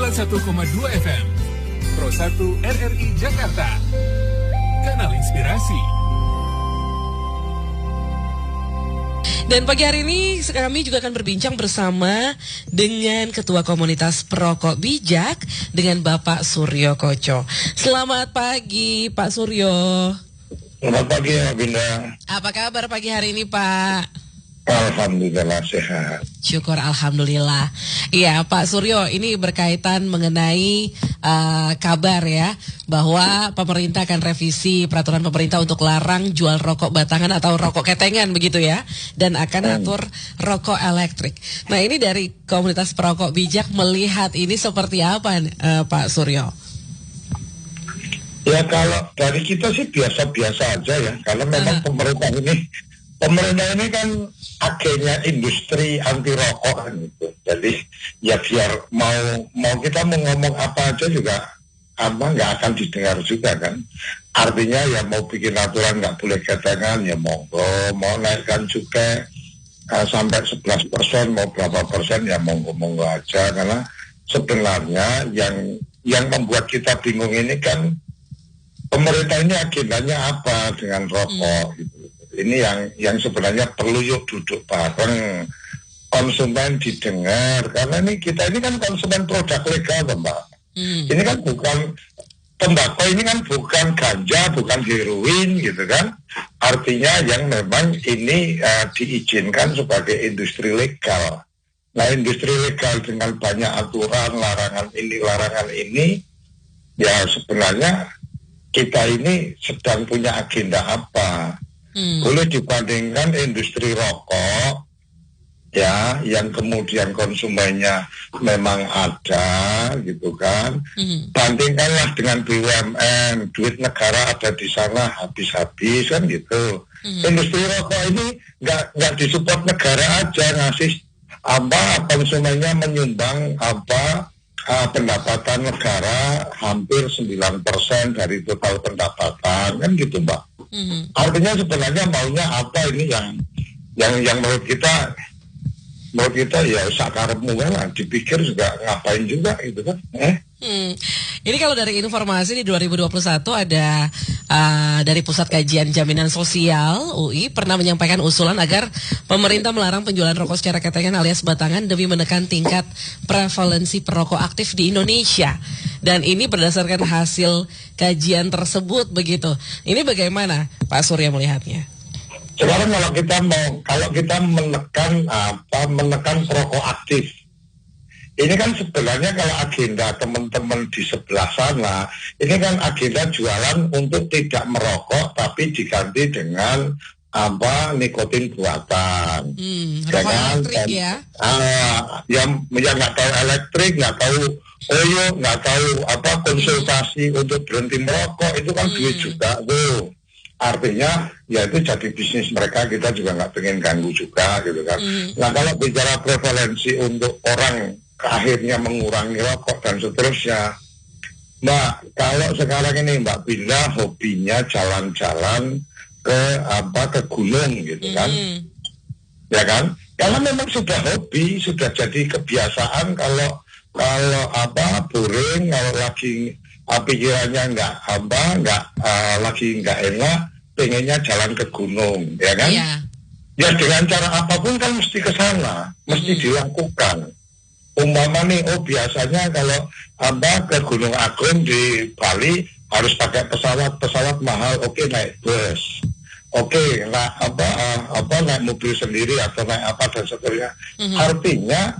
91,2 FM Pro 1 RRI Jakarta, kanal inspirasi. Dan pagi hari ini kami juga akan berbincang bersama dengan Ketua Komunitas Perokok Bijak dengan Bapak Suryo Koco. Selamat pagi Pak Suryo. Selamat pagi ya Binda. Apa kabar pagi hari ini Pak? Alhamdulillah sehat. Syukur alhamdulillah. Iya Pak Suryo, ini berkaitan mengenai kabar ya bahwa pemerintah akan revisi peraturan pemerintah untuk larang jual rokok batangan atau rokok ketengan begitu ya, dan akan atur rokok elektrik. Nah ini dari Komunitas Perokok Bijak melihat ini seperti apa Pak Suryo? Ya kalau dari kita sih biasa-biasa aja ya, karena memang pemerintah ini kan agennya industri anti rokok kan gitu. Jadi ya biar mau kita mau ngomong apa aja juga nggak akan didengar juga kan. Artinya ya mau bikin aturan nggak boleh ketengan ya monggo, mau naikkan cukai sampai 11%, mau berapa persen ya monggo aja. Karena sebenarnya yang membuat kita bingung ini kan pemerintah ini agendanya apa dengan rokok gitu. Ini yang sebenarnya perlu yuk duduk bareng, konsumen didengar, karena kita ini kan konsumen produk legal Mbak. Ini kan bukan tembakau, ini kan bukan ganja, bukan heroin gitu kan. Artinya yang memang ini diizinkan sebagai industri legal. Nah industri legal dengan banyak aturan, larangan ini, ya sebenarnya kita ini sedang punya agenda apa? Boleh dibandingkan industri rokok ya yang kemudian konsumennya memang ada gitu kan. Bandingkanlah dengan BUMN, duit negara ada di sana habis-habis kan gitu. Industri rokok ini nggak disupport negara aja, ngasih konsumennya menyumbang pendapatan negara hampir 9% dari total pendapatan kan gitu Mbak. Artinya sebenarnya maunya apa ini yang menurut kita ya sakarepmu lah, dipikir juga ngapain juga gitu kan. Ini kalau dari informasi di 2021 ada dari Pusat Kajian Jaminan Sosial UI pernah menyampaikan usulan agar pemerintah melarang penjualan rokok secara ketengan alias batangan demi menekan tingkat prevalensi perokok aktif di Indonesia. Dan ini berdasarkan hasil kajian tersebut begitu. Ini bagaimana Pak Surya melihatnya? Sekarang kalau kita menekan perokok aktif, ini kan sebenarnya kalau agenda teman-teman di sebelah sana, ini kan agenda jualan untuk tidak merokok tapi diganti dengan nikotin buatan. Rokok elektrik ya? Yang nggak tahu elektrik, nggak tahu oyo, nggak tahu konsultasi untuk berhenti merokok, itu kan duit juga tuh. Artinya ya itu jadi bisnis mereka, kita juga nggak pengen ganggu juga gitu kan. Nah kalau bicara prevalensi untuk orang akhirnya mengurangi rokok dan seterusnya, Mbak, kalau sekarang ini Mbak Binda hobinya jalan-jalan ke gunung gitu kan, ya kan? Karena memang sudah hobi, sudah jadi kebiasaan kalau boring, kalau lagi pikirannya lagi nggak enak, pengennya jalan ke gunung, ya kan? Ya dengan cara apapun kan mesti ke sana, mesti dilakukan. Umpama nih, biasanya kalau ke Gunung Agung di Bali harus pakai pesawat mahal, oke naik bus. Oke, naik mobil sendiri atau naik apa dan seterusnya. Artinya,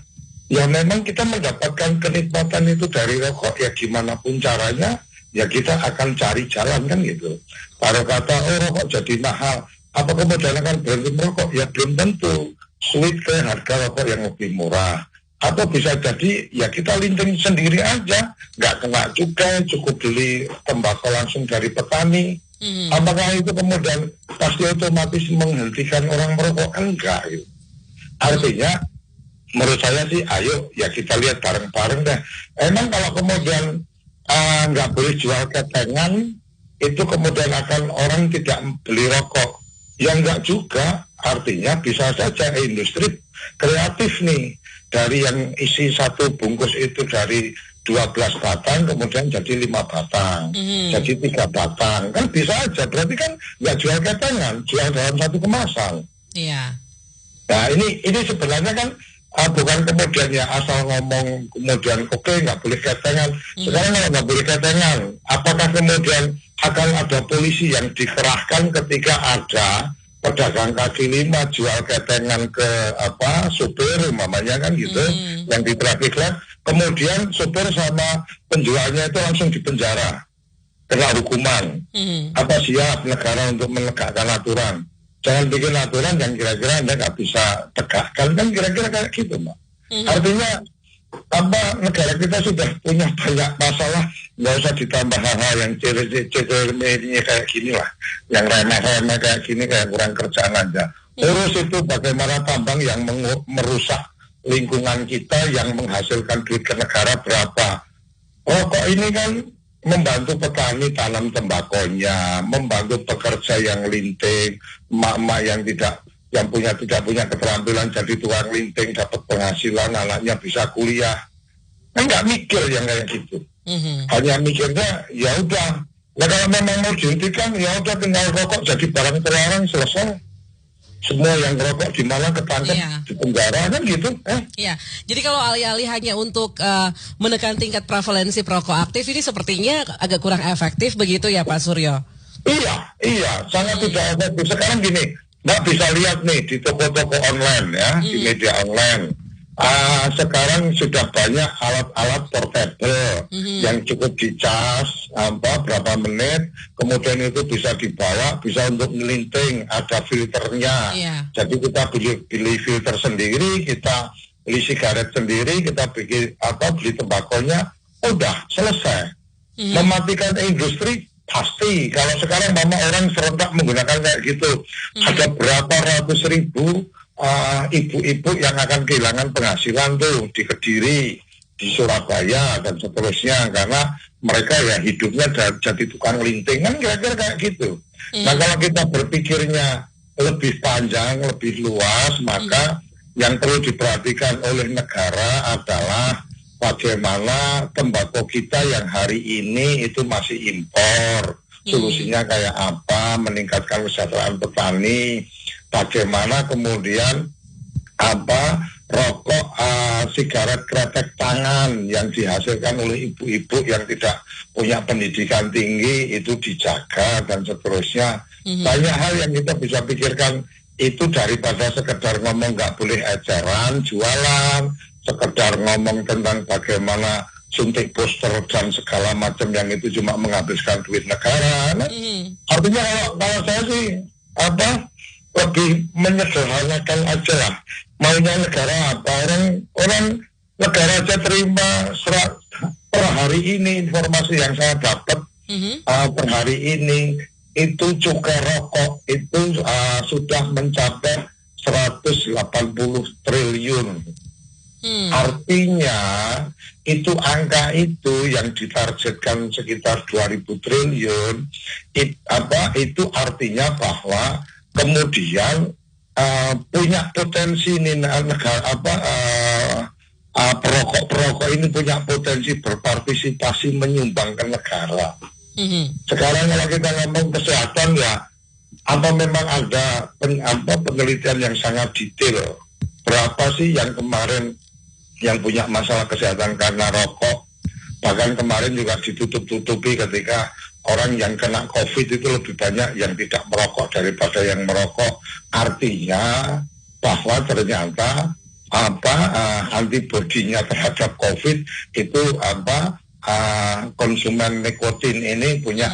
ya memang kita mendapatkan kenikmatan itu dari rokok. Ya gimana pun caranya, ya kita akan cari jalan kan gitu. Kalau kata, rokok jadi mahal, apa kemudian akan berhenti merokok? Ya belum tentu. Switch ke harga rokok yang lebih murah. Atau bisa jadi, ya kita linting sendiri aja. Nggak kena cukai, cukup beli tembakau langsung dari petani. Apakah itu kemudian pasti otomatis menghentikan orang merokok? Enggak. Gitu. Artinya, menurut saya sih, ayo ya kita lihat bareng-bareng deh. Emang kalau kemudian nggak boleh jual ketengan, itu kemudian akan orang tidak beli rokok. Ya enggak juga, artinya bisa saja industri kreatif nih. Dari yang isi satu bungkus itu dari 12 batang kemudian jadi 5 batang, jadi 3 batang, kan bisa aja. Berarti kan nggak jual ketengan, jual dalam satu kemasan. Iya. Nah ini sebenarnya kan bukan kemudian ya asal ngomong kemudian oke, nggak boleh ketengan. Sekarang kalau nggak boleh ketengan, apakah kemudian akan ada polisi yang dikerahkan ketika ada pedagang kaki lima jual ketengan ke supir umpamanya kan gitu, yang di traffic light, kemudian supir sama penjualnya itu langsung dipenjara, kena hukuman. Apa siap negara untuk menegakkan aturan? Jangan bikin aturan yang kira-kira Anda nggak bisa tegakkan, kan kira-kira kayak gitu, Mbak. Artinya negara kita sudah punya banyak masalah, nggak usah ditambah hal-hal yang ciri-cirinya kayak gini lah, yang remeh-remeh kayak gini, kayak kurang kerjaan aja. Urus itu bagaimana tambang yang merusak lingkungan kita, yang menghasilkan duit ke negara berapa. Kok ini kan membantu petani tanam tembakonya, membantu pekerja yang linting, emak-emak yang tidak punya keterampilan jadi tukang linting, dapat penghasilan, anaknya bisa kuliah. Kan nggak mikir yang kayak gitu. Hanya mikirnya ya udah. Nah kalau memang mau dihentikan ya udah tinggal rokok jadi barang terlarang, selesai. Semua yang rokok di mana ketangkep di penjara kan gitu. Iya. Jadi kalau alih-alih hanya untuk menekan tingkat prevalensi perokok aktif, ini sepertinya agak kurang efektif begitu ya Pak Suryo? Iya, sangat tidak efektif. Sekarang gini, Mbak bisa lihat nih di toko-toko online ya, di media online. Sekarang sudah banyak alat-alat portable yang cukup dicas berapa menit, kemudian itu bisa dibawa, bisa untuk melinting, ada filternya. Jadi kita beli filter sendiri, kita beli sigaret sendiri, kita beli tembakonya, udah selesai. Mematikan industri pasti. Kalau sekarang orang serentak menggunakan kayak gitu, ada berapa ratus ribu ibu-ibu yang akan kehilangan penghasilan tuh di Kediri, di Surabaya dan seterusnya, karena mereka ya hidupnya jadi tukang linting kan kira-kira kayak gitu. Nah kalau kita berpikirnya lebih panjang, lebih luas, maka yang perlu diperhatikan oleh negara adalah bagaimana tembakau kita yang hari ini itu masih impor, solusinya kayak apa, meningkatkan kesejahteraan petani. Bagaimana kemudian rokok sigaret kretek tangan yang dihasilkan oleh ibu-ibu yang tidak punya pendidikan tinggi itu dijaga dan seterusnya. Banyak hal yang kita bisa pikirkan itu daripada sekedar ngomong nggak boleh eceran, jualan, sekedar ngomong tentang bagaimana suntik booster dan segala macam yang itu cuma menghabiskan duit negara. Artinya kalau saya sih lebih menyederhanakan aja lah. Maunya negara apa? Orang negara aja terima per hari ini informasi yang saya dapat per hari ini itu cukai rokok itu sudah mencapai 180 triliun. Artinya itu angka itu yang ditargetkan sekitar 2000 triliun itu artinya bahwa kemudian punya potensi nih negara perokok ini punya potensi berpartisipasi menyumbang ke negara. Sekarang kalau kita ngomong kesehatan ya memang ada penelitian yang sangat detail berapa sih yang kemarin yang punya masalah kesehatan karena rokok, bahkan kemarin juga ditutup-tutupi ketika orang yang kena COVID itu lebih banyak yang tidak merokok daripada yang merokok. Artinya bahwa ternyata antibodinya terhadap COVID itu konsumen nikotin ini punya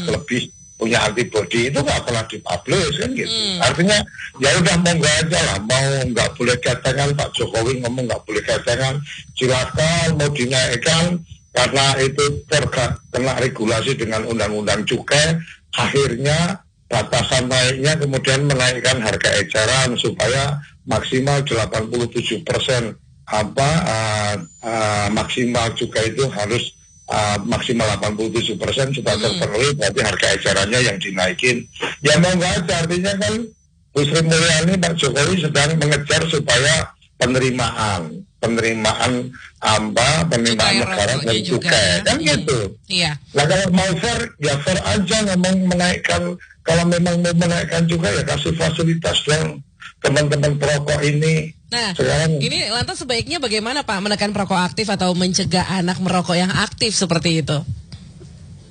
antibodi, itu nggak pernah dipublish kan gitu. Artinya ya udah monggo aja lah, mau nggak boleh ketengan, Pak Jokowi ngomong nggak boleh ketengan, silakan mau dinaikkan. Karena itu kena regulasi dengan undang-undang cukai, akhirnya batasan naiknya kemudian menaikkan harga eceran supaya maksimal 87% maksimal cukai itu harus maksimal 87% sudah terpenuhi, berarti harga ecerannya yang dinaikin. Ya mau nggak aja, artinya kan Bu Sri Mulyani, Pak Jokowi sedang mengejar supaya penerimaan penerimaan negara dari cukai kan gitu. Iya. Nah kalau mau fair ya fair aja, ngomong menaikkan, kalau memang mau menaikkan juga ya kasih fasilitas dong teman-teman perokok ini. Nah, sekarang ini lantas sebaiknya bagaimana Pak menekan perokok aktif atau mencegah anak merokok yang aktif seperti itu?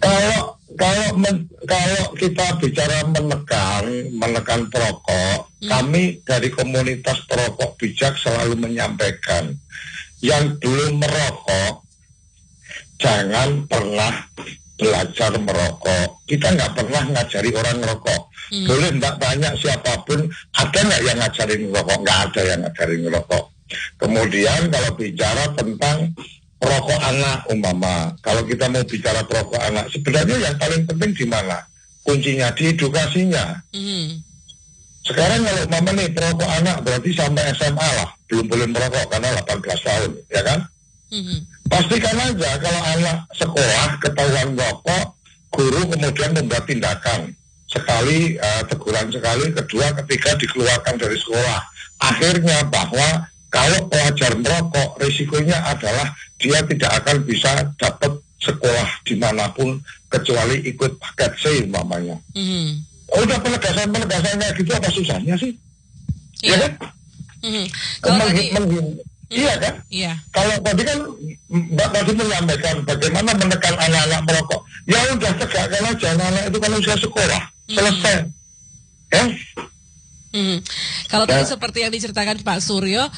Kalau kita bicara menekan perokok, kami dari komunitas perokok bijak selalu menyampaikan yang belum merokok jangan pernah belajar merokok. Kita nggak pernah ngajari orang merokok. Boleh Mbak tanya siapapun, ada nggak yang ngajarin merokok? Nggak ada yang ngajarin merokok. Kemudian kalau bicara tentang perokok anak umpama, kalau kita mau bicara perokok anak, sebenarnya yang paling penting di mana? Kuncinya di edukasinya. Sekarang kalau umpama nih perokok anak berarti sampai SMA lah, belum boleh merokok karena 18 tahun, ya kan? Pastikan aja kalau anak sekolah ketahuan merokok, guru kemudian membuat tindakan. Sekali, teguran sekali, kedua, ketiga dikeluarkan dari sekolah. Akhirnya bahwa kalau pelajar merokok, risikonya adalah dia tidak akan bisa dapat sekolah dimanapun kecuali ikut paket C umpamanya. Udah penegasan kayak gitu apa susahnya sih? Iya kan? Kalau tadi iya kan? Iya. Kalau tadi kan Mbak tadi menyampaikan bagaimana menekan anak-anak merokok. Ya udah tegakkan aja anak-anak itu kalau usia sekolah. Selesai. Ya? Kalau tadi seperti yang diceritakan Pak Suryo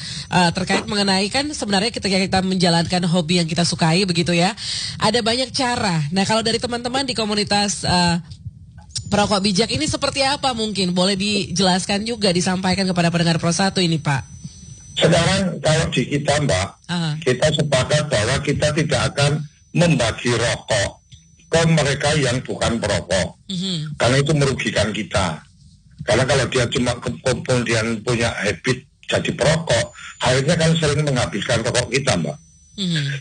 terkait mengenai kan sebenarnya ketika kita menjalankan hobi yang kita sukai begitu ya, ada banyak cara. Nah kalau dari teman-teman di komunitas perokok bijak ini seperti apa mungkin? Boleh dijelaskan juga, disampaikan kepada pendengar Pro 1 ini Pak. Sekarang kalau di kita Mbak, kita sepakat bahwa kita tidak akan membagi rokok ke mereka yang bukan perokok. Karena itu merugikan kita. Karena kalau dia cuma kemudian punya habit jadi perokok, akhirnya kan sering menghabiskan rokok kita Mbak.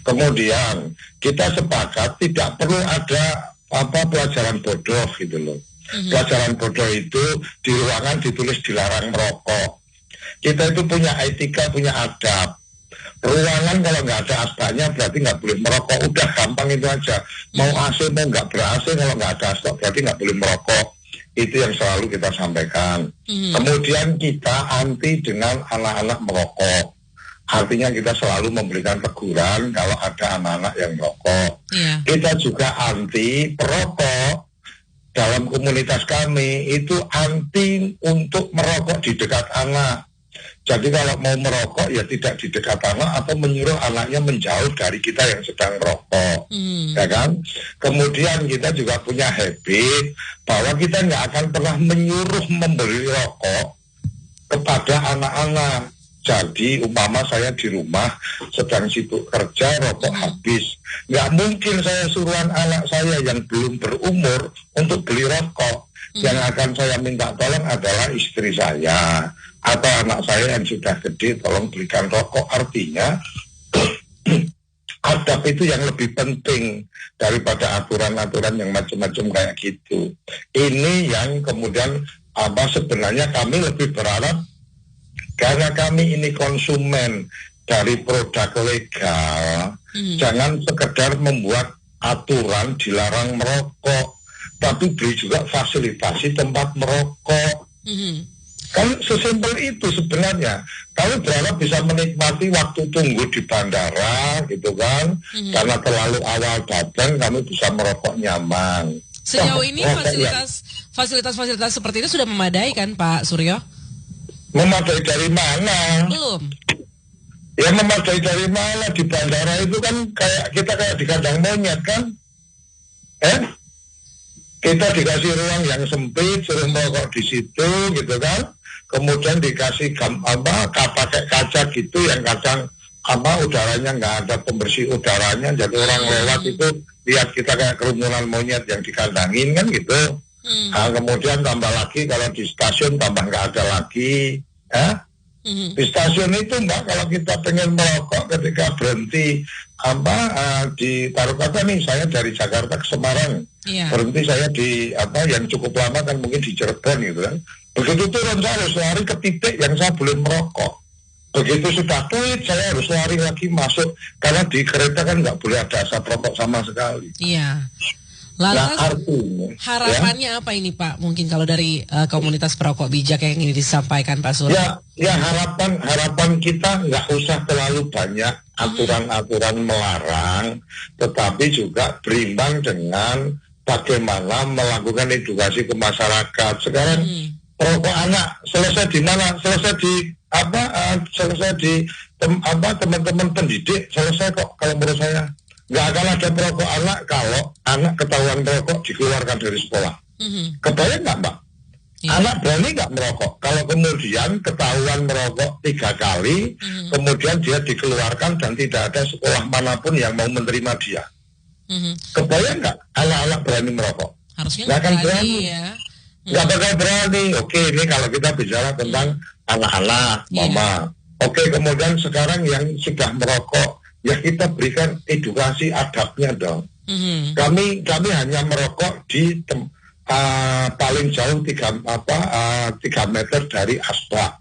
Kemudian kita sepakat tidak perlu ada pelajaran bodoh gitu loh. Pelajaran bodoh itu di ruangan ditulis dilarang merokok. Kita itu punya etika, punya adab. Ruangan kalau nggak ada asbaknya berarti nggak boleh merokok. Udah gampang itu aja. Mau AC mau nggak ber-AC, kalau nggak ada asbak berarti nggak boleh merokok. Itu yang selalu kita sampaikan. Kemudian kita anti dengan anak-anak merokok. Artinya kita selalu memberikan teguran kalau ada anak-anak yang merokok. Kita juga anti perokok. Dalam komunitas kami itu anti untuk merokok di dekat anak. Jadi kalau mau merokok ya tidak di dekat anak atau menyuruh anaknya menjauh dari kita yang sedang merokok, ya kan? Kemudian kita juga punya habit bahwa kita nggak akan pernah menyuruh membeli rokok kepada anak-anak. Jadi umpama saya di rumah sedang sibuk kerja, rokok habis, nggak mungkin saya suruhan anak saya yang belum berumur untuk beli rokok. Yang akan saya minta tolong adalah istri saya atau anak saya yang sudah gede, tolong belikan rokok. Artinya adab itu yang lebih penting daripada aturan-aturan yang macam-macam kayak gitu. Ini yang kemudian sebenarnya kami lebih berharap, karena kami ini konsumen dari produk legal, jangan sekedar membuat aturan dilarang merokok, tapi beri juga fasilitasi tempat merokok. Kan sesimpel itu sebenarnya. Kami berharap bisa menikmati waktu tunggu di bandara gitu kan, karena terlalu awal datang kami bisa merokok nyaman. Sejauh ini fasilitas seperti itu sudah memadai kan Pak Suryo? Memadai dari mana? Belum. Ya memadai dari mana? Di bandara itu kan kayak di kandang monyet kan? Kita dikasih ruang yang sempit, suruh merokok di situ gitu kan? Kemudian dikasih pakai kaca gitu yang kadang udaranya nggak ada pembersih udaranya, jadi orang lewat itu lihat kita kayak kerumunan monyet yang dikandangin kan gitu. Nah, kemudian tambah lagi kalau di stasiun tambah nggak ada lagi, ya. Di stasiun itu Mbak, kalau kita pengen merokok ketika berhenti taruh kata nih saya dari Jakarta ke Semarang, berhenti saya di yang cukup lama kan mungkin di Cirebon gitu kan. Begitu turun saya harus lari ke titik yang saya boleh merokok. begitu sudah tweet saya harus lari lagi masuk karena di kereta kan nggak boleh ada asap rokok sama sekali. Iya. Nah, Lantas artinya harapannya apa ini Pak? Mungkin kalau dari komunitas perokok bijak yang ini disampaikan Pak Surya. Ya harapan kita nggak usah terlalu banyak aturan-aturan melarang, tetapi juga berimbang dengan bagaimana melakukan edukasi ke masyarakat. Sekarang perokok anak selesai di mana? Selesai di teman-teman pendidik, selesai kok kalau menurut saya. Nggak akan ada perokok anak kalau anak ketahuan merokok dikeluarkan dari sekolah. Kebayang nggak Mbak? Anak berani nggak merokok? Kalau kemudian ketahuan merokok 3 kali, kemudian dia dikeluarkan dan tidak ada sekolah manapun yang mau menerima dia. Kebayang nggak anak-anak berani merokok? Harusnya nggak akan berani. Ya. Nggak bakal berani. Oke, ini kalau kita bicara tentang anak-anak, mama. Oke, kemudian sekarang yang sudah merokok, ya kita berikan edukasi adabnya dong. Kami hanya merokok di paling jauh 3 meter dari asbak.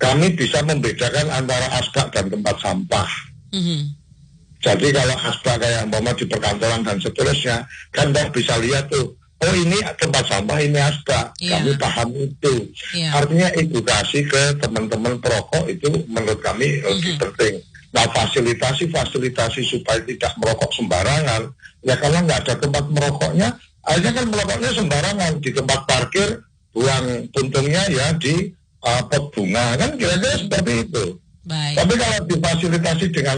Kami bisa membedakan antara asbak dan tempat sampah. Jadi kalau asbak kayak umpama di perkantoran dan seterusnya, kan kita bisa lihat tuh, oh ini tempat sampah, ini asbak. Kami paham itu. Artinya edukasi ke teman-teman perokok itu menurut kami lebih penting. Nah, fasilitasi supaya tidak merokok sembarangan. Ya kalau nggak ada tempat merokoknya, akhirnya kan merokoknya sembarangan di tempat parkir, buang puntungnya ya di pot bunga, kan kira-kira seperti itu. Baik. Tapi kalau difasilitasi dengan